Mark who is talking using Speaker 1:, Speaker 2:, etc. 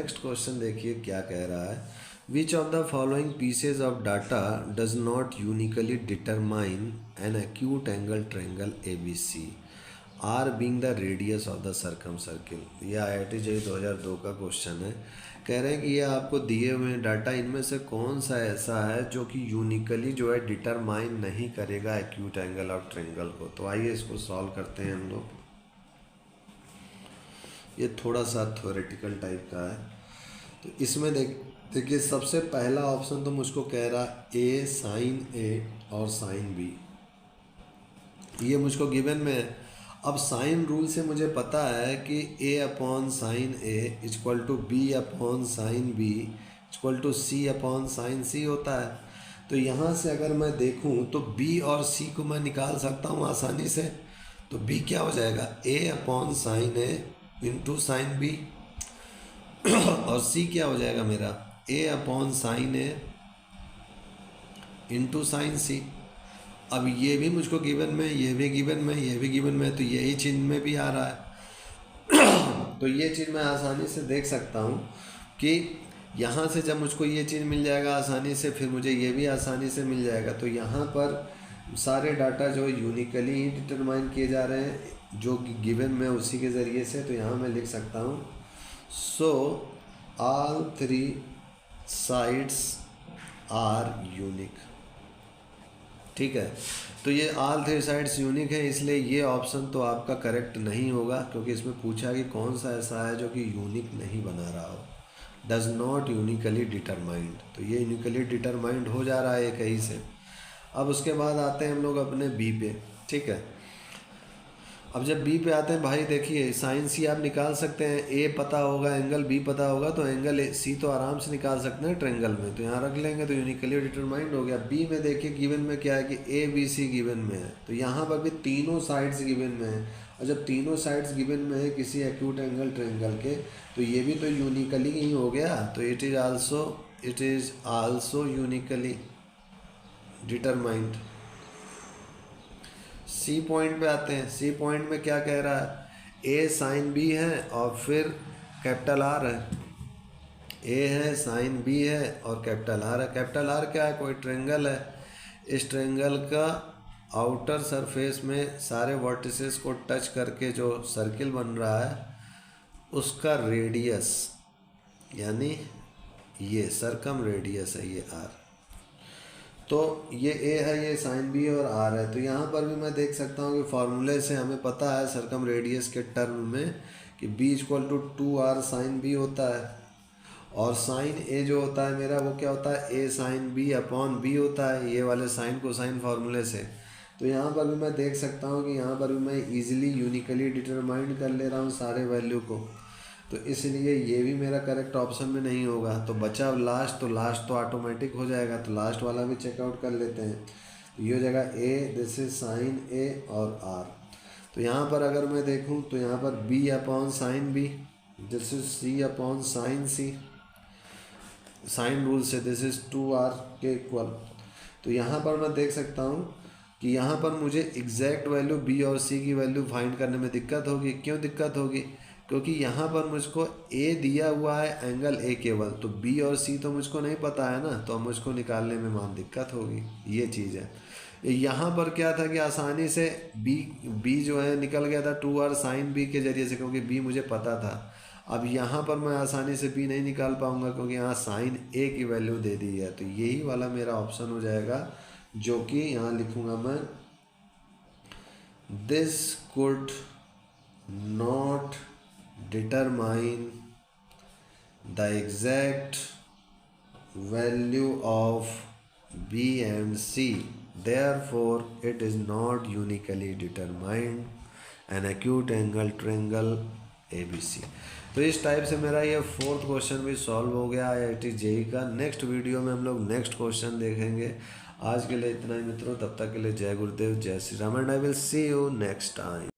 Speaker 1: Next question देखिए क्या कह रहा है। Which of the following pieces of data does not uniquely determine an acute angle triangle ABC, R being the radius of the circumcircle. यह IIT JEE 2002 का question है। कह रहे हैं कि ये आपको दिए हुए डाटा इनमें से कौन सा ऐसा है जो कि यूनिकली जो है डिटरमाइन नहीं करेगा एक्यूट एंगल ऑफ ट्रायंगल को। तो आइए इसको सॉल्व करते हैं हम लोग। ये थोड़ा सा थ्योरेटिकल टाइप का है। तो इसमें देखिए सबसे पहला ऑप्शन तो मुझको कह रहा A sin A और sin B, ये मुझको गिवन में है। अब साइन रूल से मुझे पता है कि A/sin A equal to B/sin B equal to C/sin C होता है। तो यहाँ से अगर मैं देखूँ तो B और C को मैं निकाल सकता हूँ आसानी से। तो B क्या हो जाएगा A/sin A into sine B और C क्या हो जाएगा मेरा A/sin A into sine C। अब ये भी मुझको गिवन में, ये भी गिवन में, ये भी गिवन में, तो यही चीज़ में भी आ रहा है। तो ये चीज़ मैं आसानी से देख सकता हूँ कि यहाँ से जब मुझको ये चीज़ मिल जाएगा आसानी से, फिर मुझे ये भी आसानी से मिल जाएगा। तो यहाँ पर सारे डाटा जो यूनिकली ही डिटरमाइन किए जा रहे हैं जो कि गिवन में उसी के ज़रिए से। तो यहाँ मैं लिख सकता हूँ so all 3 sides are unique. ठीक है, तो ये ऑल 3 साइड्स यूनिक है, इसलिए ये ऑप्शन तो आपका करेक्ट नहीं होगा, क्योंकि इसमें पूछा कि कौन सा ऐसा है जो कि यूनिक नहीं बना रहा हो, डज नॉट यूनिकली डिटरमाइंड। तो ये यूनिकली डिटरमाइंड हो जा रहा है कहीं से। अब उसके बाद आते हैं हम लोग अपने B पे। ठीक है, अब जब B पे आते हैं भाई देखिए साइन C आप निकाल सकते हैं, A पता होगा, एंगल B पता होगा, तो एंगल C तो आराम से निकाल सकते हैं ट्रायंगल में। तो यहाँ रख लेंगे तो यूनिकली डिटरमाइंड हो गया। B में देखिए गिवन में क्या है कि ABC गिवन में है, तो यहाँ पर भी तीनों साइड्स गिवन में है। और जब तीनों साइड्स गिवन में है किसी एक्यूट एंगल ट्रायंगल के, तो ये भी तो यूनिकली ही हो गया। तो it is also uniquely determined. C point पे आते हैं। C पॉइंट में क्या कह रहा है, A sin B है और फिर कैपिटल R है। A है, sin B है और कैपिटल R है। कैपिटल R क्या है, कोई ट्रायंगल है। इस ट्रायंगल का आउटर सरफेस में सारे वर्टिसेस को टच करके जो सर्किल बन रहा है उसका रेडियस, यानी ये सरकम रेडियस है ये R। तो ये A है, ये साइन B और R है। तो यहाँ पर भी मैं देख सकता हूँ कि फार्मूले से हमें पता है सरकम रेडियस के टर्म में कि B equal to 2R sine B होता है, और साइन A जो होता है मेरा वो क्या होता है A साइन B/B होता है, ये वाले साइन को साइन फार्मूले से। तो यहाँ पर भी मैं देख सकता हूँ कि यहाँ पर भी मैं इजीली यूनिकली डिटरमाइंड कर ले रहा हूँ सारे वैल्यू को। तो इसलिए ये भी मेरा करेक्ट ऑप्शन में नहीं होगा। तो बचा लास्ट, तो लास्ट तो ऑटोमेटिक हो जाएगा, तो लास्ट वाला भी चेकआउट कर लेते हैं। तो ये हो जाएगा A, this is sine A और R। तो यहाँ पर अगर मैं देखूँ तो यहाँ पर B/sin B, this is C/sin C। Sine rule से दिस इज 2R के इक्वल। तो यहाँ पर मैं देख सकता हूँ कि यहाँ पर मुझे एग्जैक्ट वैल्यू B और C की वैल्यू फाइंड करने में दिक्कत होगी। क्यों दिक्कत होगी, क्योंकि यहाँ पर मुझको A दिया हुआ है एंगल A केवल, तो B और C तो मुझको नहीं पता है ना, तो मुझको निकालने में मान दिक्कत होगी। ये चीज़ है। यहाँ पर क्या था कि आसानी से B जो है निकल गया था 2R साइन B के ज़रिए से, क्योंकि B मुझे पता था। अब यहाँ पर मैं आसानी से B नहीं निकाल पाऊँगा क्योंकि यहाँ साइन A की वैल्यू दे दी है। तो यही वाला मेरा ऑप्शन हो जाएगा, जो कि यहाँ लिखूँगा मैं, this could not determine the exact value of B and C, therefore it is not unically determined an acute angle triangle ABC। तो इस टाइप से मेरा ये 4th क्वेश्चन भी सॉल्व हो गया IIT JEE का। नेक्स्ट वीडियो में हम लोग नेक्स्ट क्वेश्चन देखेंगे। आज के लिए इतना ही मित्रों, तब तक के लिए जय गुरुदेव, जय Shri Ram, and I will see you next time.